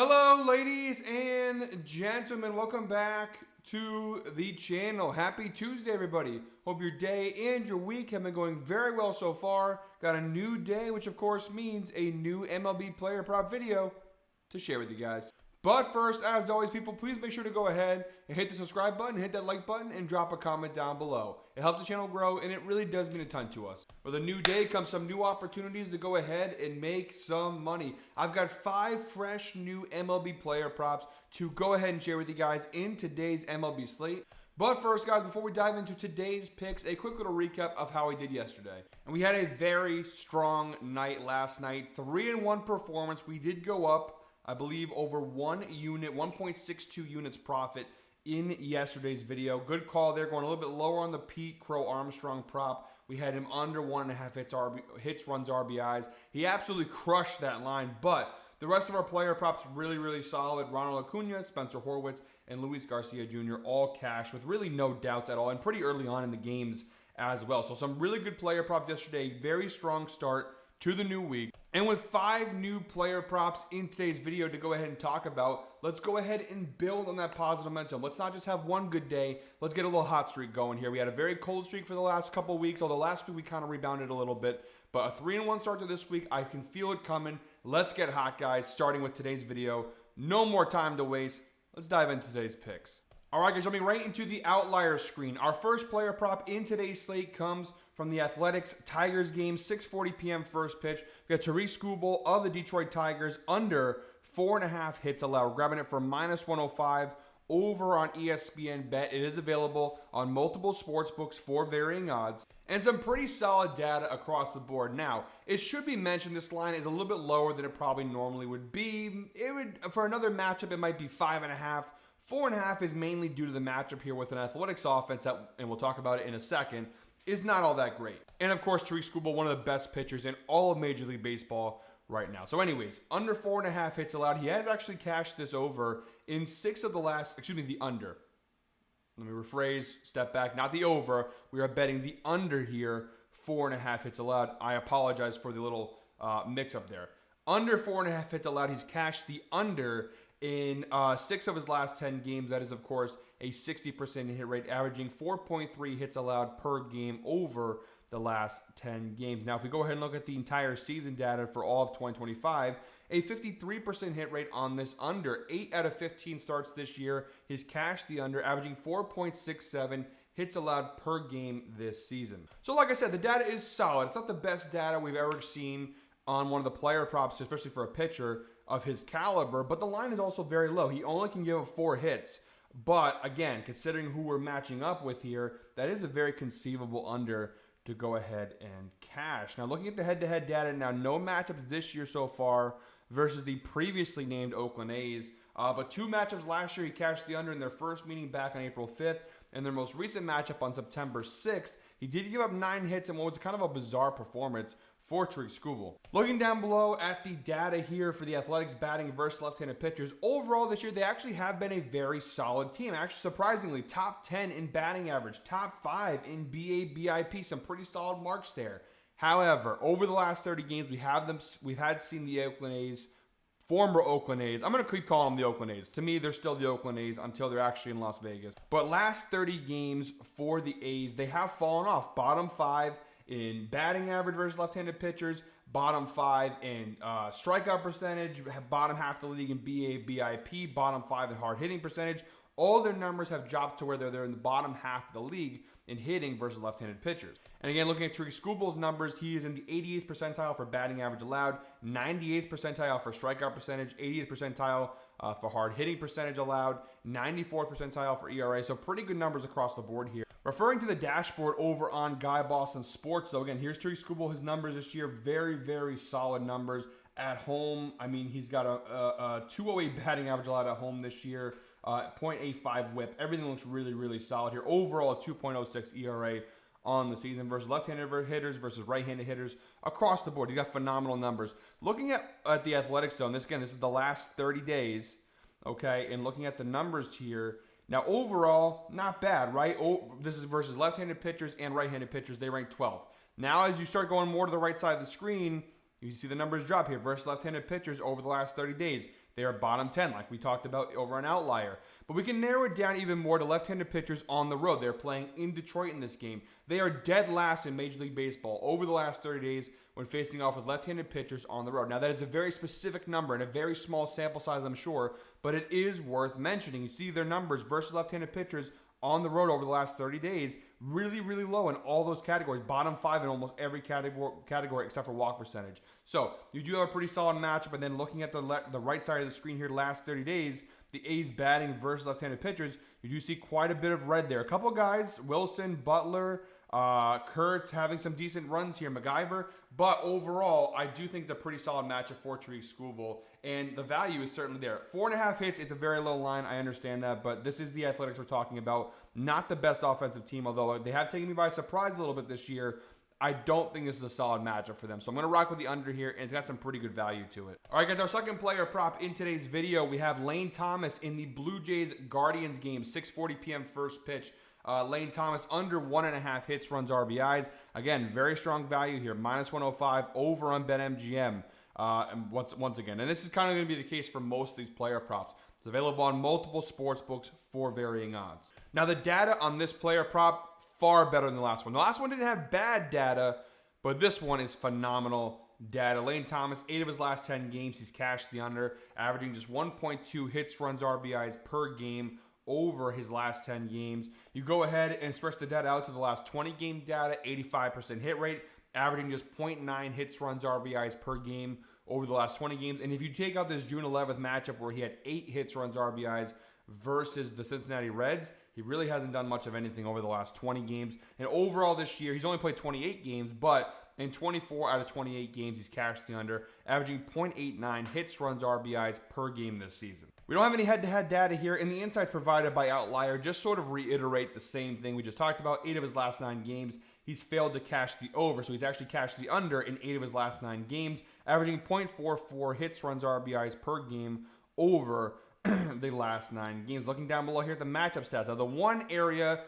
Hello, ladies and gentlemen. Welcome back to the channel. Happy Tuesday, everybody. Hope your day and your week have been going very well so far. Got a new day, which of course means a new MLB Player Prop video to share with you guys. But first, as always, people, please make sure to go ahead and hit the subscribe button, hit that like button, and drop a comment down below. It helps the channel grow, and it really does mean a ton to us. With a new day comes some new opportunities to go ahead and make some money. I've got 5 fresh new MLB player props to go ahead and share with you guys in today's MLB slate. But first, guys, before we dive into today's picks, a quick little recap of how we did yesterday. And we had a very strong night last night. 3-1 performance. We did go up, I believe, over 1 unit, 1.62 units profit in yesterday's video. Good call there, going a little bit lower on the Pete Crow Armstrong prop. We had him under 1.5 hits, runs, RBIs. He absolutely crushed that line, but the rest of our player props really solid. Ronald Acuna, Spencer Horwitz, and Luis Garcia Jr. all cash with really no doubts at all, and pretty early on in the games as well. So some really good player props yesterday. Very strong start to the new week. And with 5 new player props in today's video to go ahead and talk about, let's go ahead and build on that positive momentum. Let's not just have one good day. Let's get a little hot streak going here. We had a very cold streak for the last couple weeks, although last week we kind of rebounded a little bit. But a 3-1 start to this week. I can feel it coming. Let's get hot, guys, starting with today's video. No more time to waste. Let's dive into today's picks. All right, guys, jumping right into the outlier screen. Our first player prop in today's slate comes from the Athletics-Tigers game, 6:40 p.m. first pitch. We got Tariq Skubal of the Detroit Tigers under 4.5 hits allowed. We're grabbing it for -105 over on ESPN Bet. It is available on multiple sports books for varying odds. And some pretty solid data across the board. Now, it should be mentioned this line is a little bit lower than it probably normally would be. For another matchup, it might be 5.5. 4.5 is mainly due to the matchup here with an Athletics offense that, and we'll talk about it in a second, is not all that great. And of course, Tariq Skubal, one of the best pitchers in all of Major League Baseball right now. So anyways, under 4.5 hits allowed. He has actually cashed this over in 6 of the last, the under. Let me rephrase, step back, not the over. We are betting the under here, 4.5 hits allowed. I apologize for the little mix up there. Under 4.5 hits allowed, he's cashed the under in 6 of his last 10 games. That is, of course, a 60% hit rate, averaging 4.3 hits allowed per game over the last 10 games. Now, if we go ahead and look at the entire season data for all of 2025, a 53% hit rate on this under. 8 out of 15 starts this year, he's cashed the under, averaging 4.67 hits allowed per game this season. So like I said, the data is solid. It's not the best data we've ever seen on one of the player props, especially for a pitcher of his caliber, but the line is also very low. He only can give up 4 hits. But again, considering who we're matching up with here, that is a very conceivable under to go ahead and cash. Now, looking at the head-to-head data now, no matchups this year so far versus the previously named Oakland A's. But 2 matchups last year, he cashed the under in their first meeting back on April 5th. And their most recent matchup on September 6th, he did give up 9 hits in what was kind of a bizarre performance for Tariq Skubal. Looking down below at the data here for the Athletics batting versus left-handed pitchers, overall this year they actually have been a very solid team. Actually, surprisingly, top 10 in batting average, top 5 in BA/BIP, some pretty solid marks there. However, over the last 30 games, we've seen the Oakland A's, former Oakland A's. I'm going to keep calling them the Oakland A's. To me, they're still the Oakland A's until they're actually in Las Vegas. But last 30 games for the A's, they have fallen off. Bottom 5 in batting average versus left-handed pitchers, bottom 5 in strikeout percentage, bottom half of the league in BA/BIP, bottom 5 in hard hitting percentage. All their numbers have dropped to where they're in the bottom half of the league in hitting versus left-handed pitchers. And again, looking at Tariq Skubal's numbers, he is in the 88th percentile for batting average allowed, 98th percentile for strikeout percentage, 80th percentile for hard hitting percentage allowed, 94th percentile for ERA. So pretty good numbers across the board here. Referring to the dashboard over on Guy Boston Sports, though, again, here's Tariq Skubal. His numbers this year, very solid numbers. At home, I mean, he's got a 208 batting average allowed at home this year, 0.85 whip. Everything looks really solid here. Overall, a 2.06 ERA on the season versus left-handed hitters versus right-handed hitters across the board. He's got phenomenal numbers. Looking at the Athletics, though, and this is the last 30 days, okay, and looking at the numbers here, now overall, not bad, right? This is versus left-handed pitchers and right-handed pitchers. They rank 12th. Now, as you start going more to the right side of the screen, you see the numbers drop here versus left-handed pitchers over the last 30 days. they are bottom 10, like we talked about over on Outlier. But we can narrow it down even more to left-handed pitchers on the road. They're playing in Detroit in this game. They are dead last in Major League Baseball over the last 30 days when facing off with left-handed pitchers on the road. Now, that is a very specific number and a very small sample size, I'm sure, but it is worth mentioning. You see their numbers versus left-handed pitchers on the road over the last 30 days, really, really low in all those categories. Bottom 5 in almost every category except for walk percentage. So you do have a pretty solid matchup. And then looking at the right side of the screen here, last 30 days, the A's batting versus left-handed pitchers, you do see quite a bit of red there. A couple guys, Wilson, Butler, Kurtz having some decent runs here, MacGyver. But overall, I do think it's a pretty solid matchup for Tariq Skubal, and the value is certainly there. 4.5 hits, it's a very low line. I understand that, but this is the Athletics we're talking about. Not the best offensive team, although they have taken me by surprise a little bit this year. I don't think this is a solid matchup for them. So I'm going to rock with the under here, and it's got some pretty good value to it. All right, guys, our second player prop in today's video, we have Lane Thomas in the Blue Jays-Guardians game, 6:40 p.m. first pitch. Lane Thomas under 1.5 hits, runs, RBIs. Again, very strong value here, -105 over on BetMGM. And once again, and this is kind of going to be the case for most of these player props. It's available on multiple sports books for varying odds. Now, the data on this player prop, far better than the last one. The last one didn't have bad data, but this one is phenomenal data. Lane Thomas, 8 of his last 10 games, he's cashed the under, averaging just 1.2 hits, runs, RBIs per game over his last 10 games. You go ahead and stretch the data out to the last 20 game data, 85% hit rate, averaging just 0.9 hits, runs, RBIs per game over the last 20 games. And if you take out this June 11th matchup where he had 8 hits, runs, RBIs versus the Cincinnati Reds, he really hasn't done much of anything over the last 20 games. And overall this year, he's only played 28 games, but in 24 out of 28 games, he's cashed the under, averaging 0.89 hits, runs, RBIs per game this season. We don't have any head-to-head data here, and the insights provided by Outlier just sort of reiterate the same thing we just talked about. 8 of his last 9 games, he's failed to cash the over, so he's actually cashed the under in 8 of his last 9 games, averaging 0.44 hits, runs, RBIs per game over the last 9 games. Looking down below here at the matchup stats. Now, the one area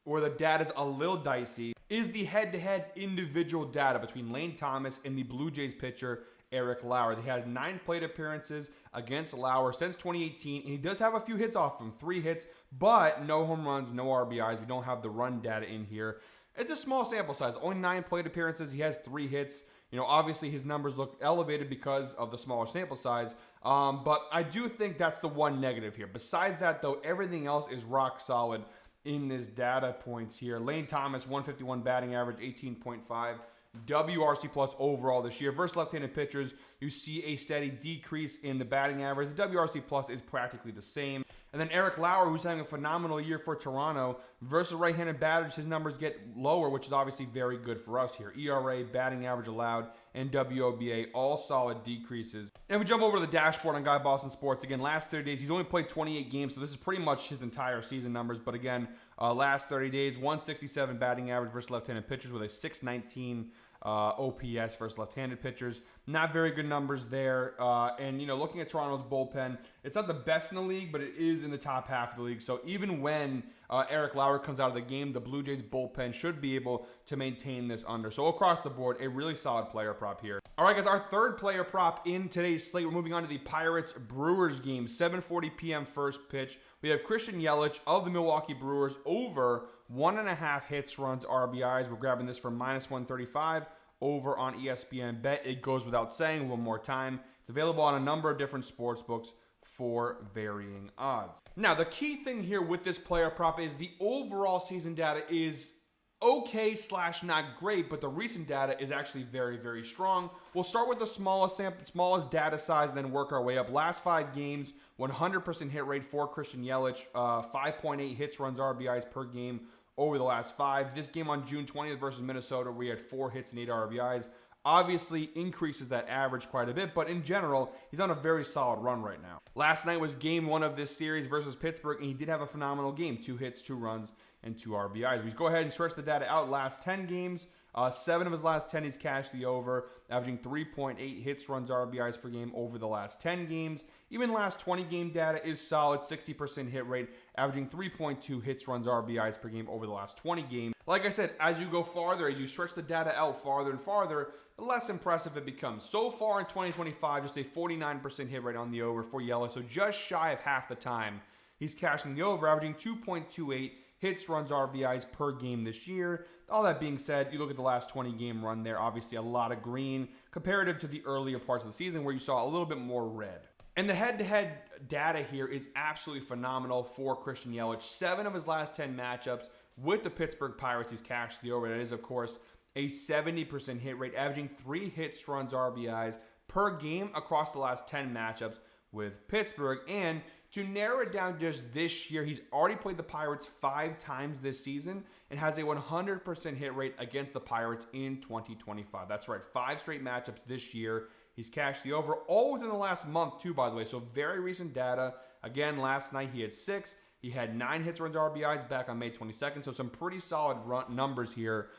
where the data is a little dicey is the head-to-head individual data between Lane Thomas and the Blue Jays pitcher Eric Lauer. He has 9 plate appearances against Lauer since 2018, and he does have a few hits off him, 3 hits, but no home runs, no RBIs. We don't have the run data in here. It's a small sample size, only 9 plate appearances. He has 3 hits. You know, obviously his numbers look elevated because of the smaller sample size, but I do think that's the one negative here. Besides that, though, everything else is rock solid in this data points here. Lane Thomas, 151 batting average, 18.5. WRC plus overall this year. Versus left-handed pitchers, you see a steady decrease in the batting average. The WRC plus is practically the same. And then Eric Lauer, who's having a phenomenal year for Toronto, versus right-handed batters, his numbers get lower, which is obviously very good for us here. ERA, batting average allowed, and WOBA, all solid decreases. And we jump over to the dashboard on Guy Boston Sports. Again, last 30 days, he's only played 28 games, so this is pretty much his entire season numbers. But again, last 30 days, 167 batting average versus left-handed pitchers with a 619 OPS versus left-handed pitchers. Not very good numbers there. And, you know, looking at Toronto's bullpen, it's not the best in the league, but it is in the top half of the league. So even when Eric Lauer comes out of the game, the Blue Jays bullpen should be able to maintain this under. So across the board, a really solid player prop here. All right, guys, our third player prop in today's slate. We're moving on to the Pirates-Brewers game, 7:40 p.m. first pitch. We have Christian Yelich of the Milwaukee Brewers over 1.5 hits, runs, RBIs. We're grabbing this for -135 over on ESPN Bet. It goes without saying one more time. It's available on a number of different sports books for varying odds. Now, the key thing here with this player prop is the overall season data is okay / not great, but the recent data is actually very, very strong. We'll start with the smallest data size, then work our way up. Last 5 games, 100% hit rate for Christian Yelich, 5.8 hits, runs, RBIs per game over the last 5. This game on June 20th versus Minnesota, we had 4 hits and 8 RBIs. Obviously increases that average quite a bit, but in general, he's on a very solid run right now. Last night was game 1 of this series versus Pittsburgh, and he did have a phenomenal game. 2 hits, 2 runs, and 2 RBIs. We go ahead and stretch the data out. Last 10 games, 7 of his last 10, he's cashed the over, averaging 3.8 hits, runs, RBIs per game over the last 10 games. Even last 20 game data is solid, 60% hit rate, averaging 3.2 hits, runs, RBIs per game over the last 20 games. Like I said, as you go farther, as you stretch the data out farther and farther, the less impressive it becomes. So far in 2025, just a 49% hit rate on the over for Yelich, so just shy of half the time he's cashing the over, averaging 2.28 hits, runs, RBIs per game this year. All that being said, you look at the last 20-game run there, obviously a lot of green comparative to the earlier parts of the season where you saw a little bit more red. And the head-to-head data here is absolutely phenomenal for Christian Yelich. 7 of his last 10 matchups with the Pittsburgh Pirates, he's cashed the over. That is, of course, a 70% hit rate, averaging 3 hits, runs, RBIs per game across the last 10 matchups with Pittsburgh. And to narrow it down just this year, he's already played the Pirates 5 times this season and has a 100% hit rate against the Pirates in 2025. That's right, 5 straight matchups this year. He's cashed the over, all within the last month too, by the way. So very recent data. Again, last night he had 6. He had 9 hits, runs, RBIs back on May 22nd. So some pretty solid numbers here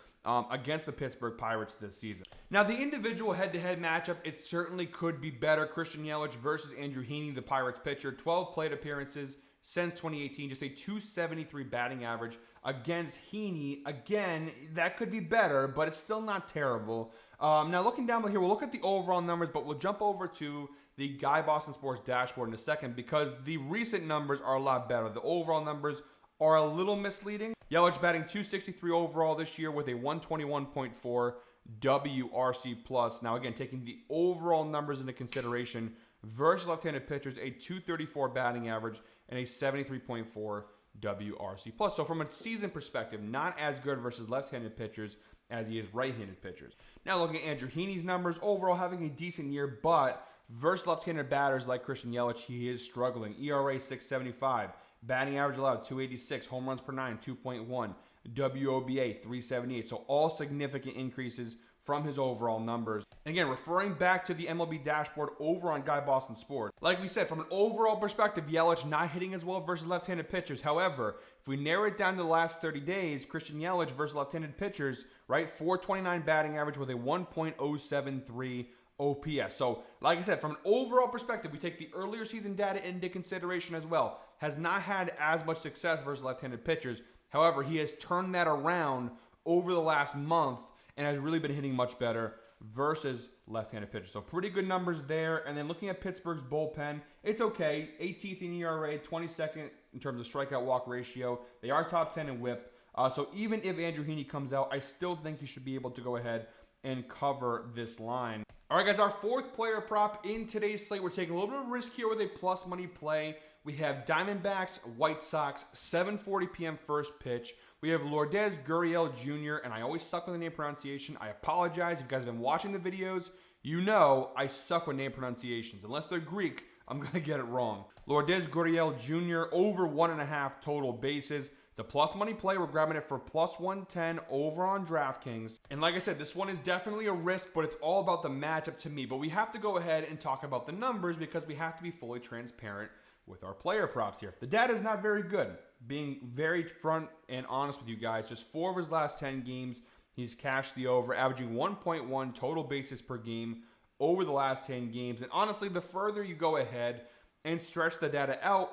against the Pittsburgh Pirates this season. Now, the individual head-to-head matchup, it certainly could be better. Christian Yelich versus Andrew Heaney, the Pirates pitcher. 12 plate appearances since 2018, just a 273 batting average against Heaney. Again, that could be better, but it's still not terrible. Now, looking down here, we'll look at the overall numbers, but we'll jump over to the Guy Boston Sports dashboard in a second because the recent numbers are a lot better. The overall numbers are a little misleading. Yelich batting 263 overall this year with a 121.4 WRC plus. Now, again, taking the overall numbers into consideration versus left-handed pitchers, a 234 batting average and a 73.4 WRC plus. So from a season perspective, not as good versus left-handed pitchers as he is right-handed pitchers. Now looking at Andrew Heaney's numbers, overall having a decent year, but versus left-handed batters like Christian Yelich, he is struggling. ERA 6.75, batting average allowed 286, home runs per 9 2.1, WOBA 378. So all significant increases from his overall numbers. And again, referring back to the MLB dashboard over on Guy Boston Sports, like we said, from an overall perspective, Yelich not hitting as well versus left-handed pitchers. However, if we narrow it down to the last 30 days, Christian Yelich versus left-handed pitchers, right, 429 batting average with a 1.073 OPS. So, like I said, from an overall perspective, we take the earlier season data into consideration as well. Has not had as much success versus left-handed pitchers. However, he has turned that around over the last month and has really been hitting much better versus left-handed pitchers. So pretty good numbers there. And then looking at Pittsburgh's bullpen, it's okay. 18th in ERA, 22nd in terms of strikeout walk ratio. They are top 10 in WHIP. So even if Andrew Heaney comes out, I still think he should be able to go ahead and cover this line. All right, guys, our 4th player prop in today's slate. We're taking a little bit of risk here with a plus money play. We have Diamondbacks, White Sox, 7:40 p.m. first pitch. We have Lourdes Gurriel Jr., and I always suck with the name pronunciation. I apologize. If you guys have been watching the videos, you know I suck with name pronunciations. Unless they're Greek, I'm going to get it wrong. Lourdes Gurriel Jr., over 1.5 total bases. The plus money play, we're grabbing it for plus 110 over on DraftKings. And like I said, this one is definitely a risk, but it's all about the matchup to me. But we have to go ahead and talk about the numbers because we have to be fully transparent with our player props here. The data is not very good. Being very front and honest with you guys, just 4 of his last 10 games, he's cashed the over, averaging 1.1 total bases per game over the last 10 games. And honestly, the further you go ahead and stretch the data out,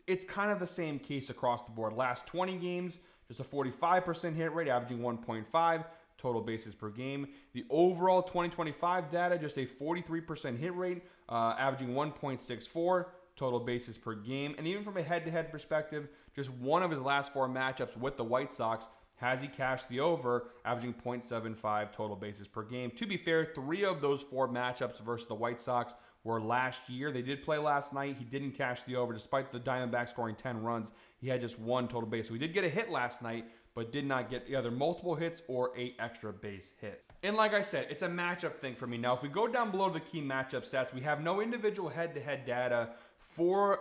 it's kind of the same case across the board. Last 20 games, just a 45% hit rate, averaging 1.5 total bases per game. The overall 2025 data, just a 43% hit rate, averaging 1.64 total bases per game. And even from a head-to-head perspective, just one of his last 4 matchups with the White Sox has he cashed the over, averaging 0.75 total bases per game. To be fair, 3 of those 4 matchups versus the White Sox were last year. They did play last night. He didn't cash the over despite the Diamondbacks scoring 10 runs. He had just 1 total base. So he did get a hit last night, but did not get either multiple hits or a extra base hit. And like I said, it's a matchup thing for me. Now, if we go down below the key matchup stats, we have no individual head-to-head data for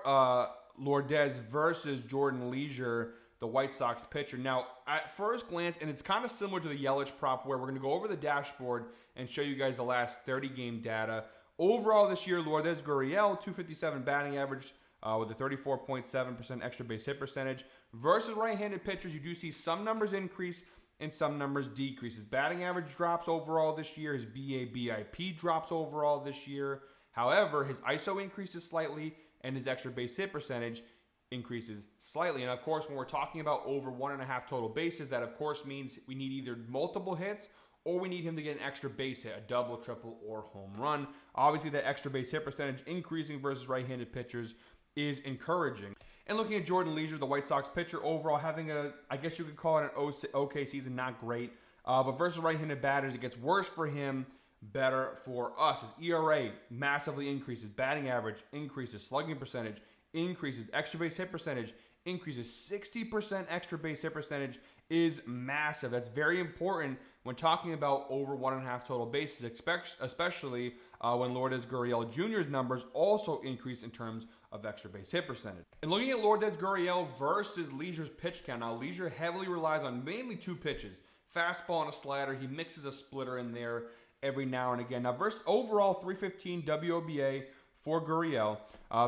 Lourdes versus Jordan Leisure, the White Sox pitcher. Now, at first glance, and it's kind of similar to the Yelich prop where we're going to go over the dashboard and show you guys the last 30-game data. Overall this year, Lourdes Gurriel, 257 batting average with a 34.7% extra base hit percentage. Versus right-handed pitchers, you do see some numbers increase and some numbers decrease. His batting average drops overall this year. His BABIP drops overall this year. However, his ISO increases slightly and his extra base hit percentage increases slightly. And of course, when we're talking about over 1.5 total bases, that of course means we need either multiple hits or we need him to get an extra base hit, a double, triple, or home run. Obviously, that extra base hit percentage increasing versus right-handed pitchers is encouraging. And looking at Jordan Leisure, the White Sox pitcher, overall having I guess you could call it an okay season, not great. But versus right-handed batters, it gets worse for him, better for us. His ERA massively increases, batting average increases, slugging percentage increases, extra base hit percentage increases. 60% extra base hit percentage is massive. That's very important when talking about over 1.5 total bases, especially when Lourdes Gurriel Jr.'s numbers also increase in terms of extra base hit percentage. And looking at Lourdes Gurriel versus Leisure's pitch count, now Leisure heavily relies on mainly 2 pitches, fastball and a slider. He mixes a splitter in there every now and again. Now versus overall 315 WOBA for Gurriel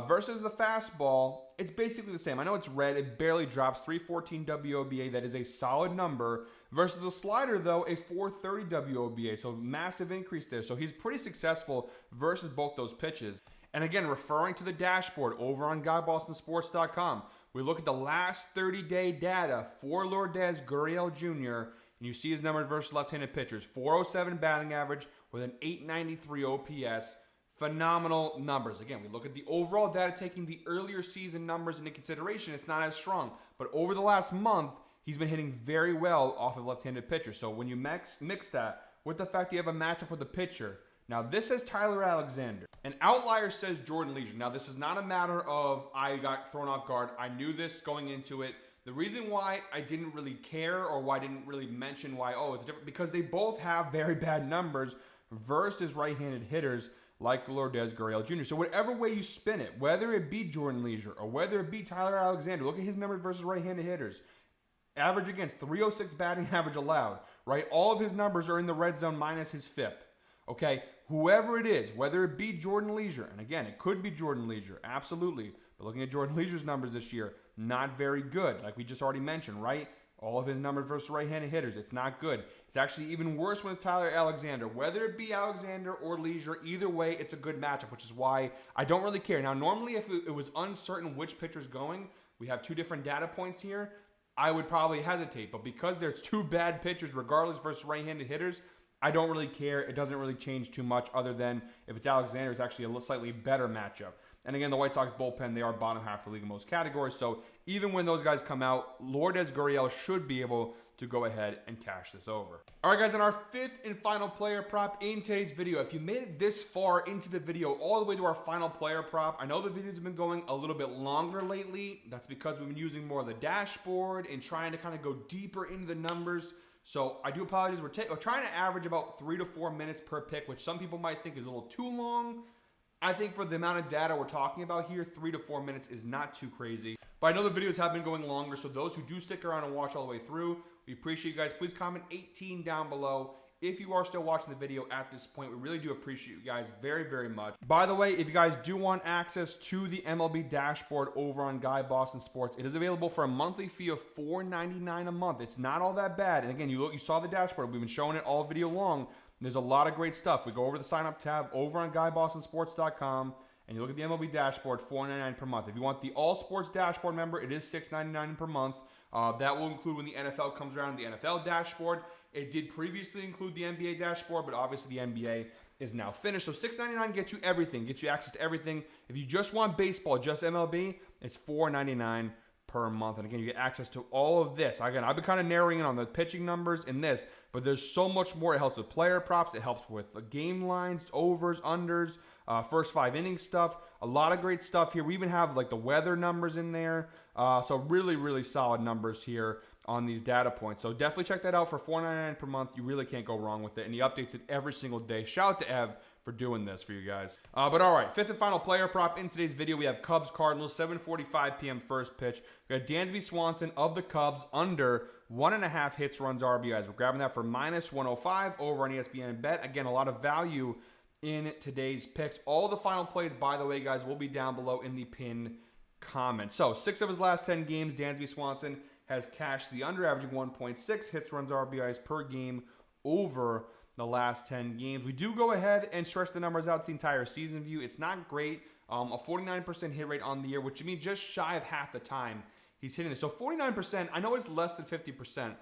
versus the fastball, it's basically the same. I know it's red. It barely drops. 314 WOBA. That is a solid number. Versus the slider, though, a 430 WOBA. So massive increase there. So he's pretty successful versus both those pitches. And again, referring to the dashboard over on GuyBostonSports.com, we look at the last 30-day data for Lourdes Gurriel Jr., and you see his numbers versus left-handed pitchers. 407 batting average with an 893 OPS. Phenomenal numbers. Again, we look at the overall data, taking the earlier season numbers into consideration. It's not as strong. But over the last month, he's been hitting very well off of left-handed pitchers. So when you mix that with the fact that you have a matchup with the pitcher, now this says Tyler Alexander. An outlier says Jordan Leisure. Now this is not a matter of I got thrown off guard. I knew this going into it. The reason why I didn't really care or why I didn't really mention why, it's different, because they both have very bad numbers versus right-handed hitters like Lourdes Gurriel Jr. So whatever way you spin it, whether it be Jordan Leisure or whether it be Tyler Alexander, look at his numbers versus right-handed hitters. Average against 306 batting average allowed, right? All of his numbers are in the red zone minus his FIP. Okay, whoever it is, whether it be Jordan Leisure, and again, it could be Jordan Leisure, absolutely. But looking at Jordan Leisure's numbers this year, not very good, like we just already mentioned, right? All of his numbers versus right-handed hitters, it's not good. It's actually even worse when it's Tyler Alexander. Whether it be Alexander or Leisure, either way, it's a good matchup, which is why I don't really care. Now, normally if it was uncertain which pitcher's going, we have 2 different data points here, I would probably hesitate. But because there's 2 bad pitchers, regardless versus right-handed hitters, I don't really care. It doesn't really change too much other than if it's Alexander, it's actually a slightly better matchup. And again, the White Sox bullpen, they are bottom half of the league in most categories. So even when those guys come out, Lourdes Gurriel should be able to go ahead and cash this over. All right, guys, and our 5th and final player prop in today's video. If you made it this far into the video, all the way to our final player prop, I know the videos have been going a little bit longer lately. That's because we've been using more of the dashboard and trying to kind of go deeper into the numbers. So I do apologize. We're trying to average about 3 to 4 minutes per pick, which some people might think is a little too long. I think for the amount of data we're talking about here, 3 to 4 minutes is not too crazy. But I know the videos have been going longer, so those who do stick around and watch all the way through, we appreciate you guys. Please comment 18 down below if you are still watching the video at this point. We really do appreciate you guys very, very much. By the way, if you guys do want access to the MLB dashboard over on Guy Boston Sports, it is available for a monthly fee of $4.99 a month. It's not all that bad. And again, you saw the dashboard. We've been showing it all video long. There's a lot of great stuff. We go over the sign up tab over on GuyBostonSports.com, and you look at the MLB dashboard, $4.99 per month. If you want the All Sports dashboard member, it is $6.99 per month. That will include when the NFL comes around, the NFL dashboard. It did previously include the NBA dashboard, but obviously the NBA is now finished. So $6.99 gets you everything, gets you access to everything. If you just want baseball, just MLB, it's $4.99 per month. And again, you get access to all of this. Again, I've been kind of narrowing in on the pitching numbers in this, but there's so much more. It helps with player props. It helps with the game lines, overs, unders, first 5 inning stuff. A lot of great stuff here. We even have like the weather numbers in there. So really, really solid numbers here on these data points. So definitely check that out for $4.99 per month. You really can't go wrong with it. And he updates it every single day. Shout out to Ev for doing this for you guys. But all right, 5th and final player prop in today's video. We have Cubs Cardinals, 7:45 p.m. first pitch. We got Dansby Swanson of the Cubs under 1.5 hits, runs, RBIs. We're grabbing that for -105 over on ESPN Bet. Again, a lot of value in today's picks. All the final plays, by the way, guys, will be down below in the pinned comment. So 6 of his last 10 games, Dansby Swanson has cashed the under, averaging 1.6 hits, runs, RBIs per game over the last 10 games. We do go ahead and stretch the numbers out to the entire season view. It's not great. A 49% hit rate on the year, which means just shy of half the time he's hitting it. So 49%, I know it's less than 50%,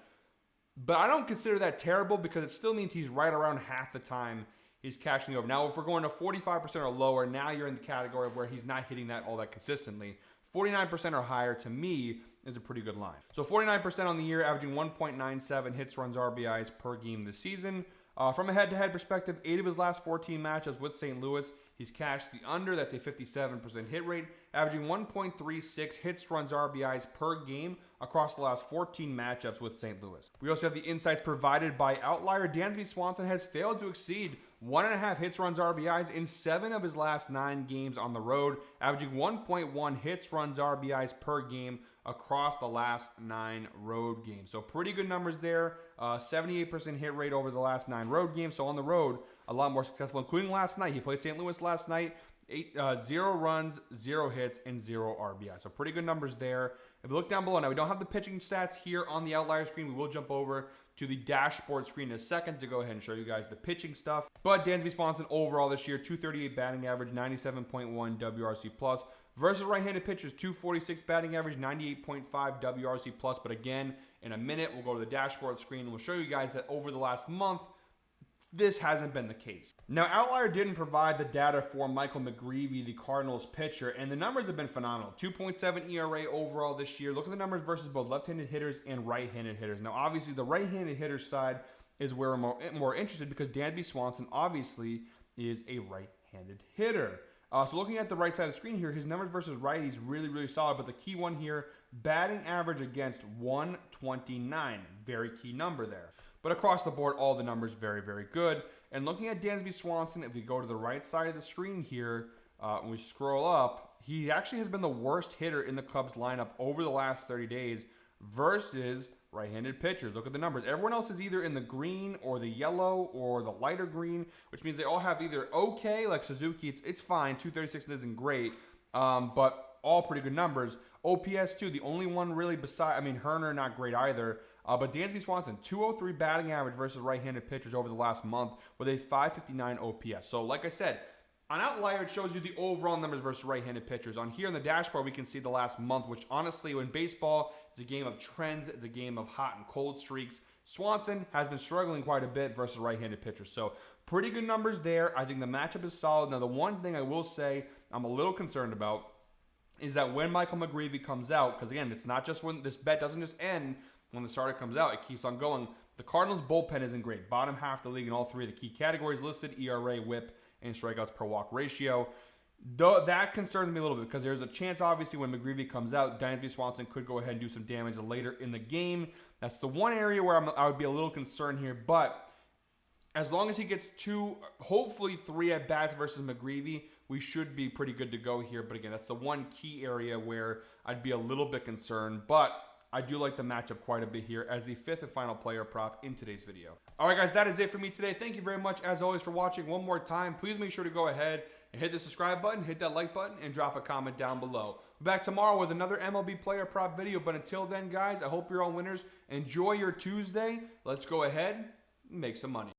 But I don't consider that terrible because it still means he's right around half the time he's cashing over. Now, if we're going to 45% or lower, now you're in the category of where he's not hitting that all that consistently. 49% or higher, to me, is a pretty good line. So 49% on the year, averaging 1.97 hits, runs, RBIs per game this season. From a head-to-head perspective, 8 of his last 14 matchups with St. Louis, he's cashed the under. That's a 57% hit rate, averaging 1.36 hits, runs, RBIs per game across the last 14 matchups with St. Louis. We also have the insights provided by Outlier. Dansby Swanson has failed to exceed 1.5 hits, runs, RBIs in 7 of his last 9 games on the road, averaging 1.1 hits, runs, RBIs per game across the last 9 road games. So pretty good numbers there. 78% hit rate over the last 9 road games. So on the road, a lot more successful, including last night. He played St. Louis last night. 0 runs, 0 hits, and 0 RBI. So pretty good numbers there. If you look down below, now we don't have the pitching stats here on the Outlier screen. We will jump over to the dashboard screen in a second to go ahead and show you guys the pitching stuff. But Dansby Swanson overall this year, 238 batting average, 97.1 WRC plus. Versus right-handed pitchers, 246 batting average, 98.5 WRC plus. But again, in a minute, we'll go to the dashboard screen and we'll show you guys that over the last month, this hasn't been the case. Now, Outlier didn't provide the data for Michael McGreevy, the Cardinals pitcher, and the numbers have been phenomenal. 2.7 ERA overall this year. Look at the numbers versus both left-handed hitters and right-handed hitters. Now, obviously, the right-handed hitter side is where I'm more interested because Dansby Swanson obviously is a right-handed hitter. So looking at the right side of the screen here, his numbers versus righties really, really solid. But the key one here, batting average against 129. Very key number there. But across the board, all the numbers very, very good. And looking at Dansby Swanson, if we go to the right side of the screen here, and we scroll up, he actually has been the worst hitter in the Cubs lineup over the last 30 days versus right-handed pitchers. Look at the numbers. Everyone else is either in the green or the yellow or the lighter green, which means they all have either okay, like Suzuki, it's fine. 236 isn't great, but all pretty good numbers. OPS too, the only one really beside, Herner, not great either. But Dansby Swanson, 203 batting average versus right-handed pitchers over the last month with a 559 OPS. So like I said, on Outlier, it shows you the overall numbers versus right-handed pitchers. On here in the dashboard, we can see the last month, which honestly, when baseball, it's a game of trends. It's a game of hot and cold streaks. Swanson has been struggling quite a bit versus right-handed pitchers. So pretty good numbers there. I think the matchup is solid. Now, the one thing I will say I'm a little concerned about is that when Michael McGreevy comes out, because again, it's not just when this bet doesn't just end when the starter comes out, it keeps on going. The Cardinals bullpen isn't great. Bottom half of the league in all 3 of the key categories listed, ERA, whip, and strikeouts per walk ratio. That concerns me a little bit because there's a chance, obviously, when McGreevy comes out, Dansby Swanson could go ahead and do some damage later in the game. That's the one area where I would be a little concerned here. But as long as he gets 2, hopefully 3 at-bats versus McGreevy, we should be pretty good to go here. But again, that's the one key area where I'd be a little bit concerned. But I do like the matchup quite a bit here as the 5th and final player prop in today's video. All right, guys, that is it for me today. Thank you very much, as always, for watching. One more time, please make sure to go ahead and hit the subscribe button, hit that like button, and drop a comment down below. We're back tomorrow with another MLB Player Prop video, but until then, guys, I hope you're all winners. Enjoy your Tuesday. Let's go ahead and make some money.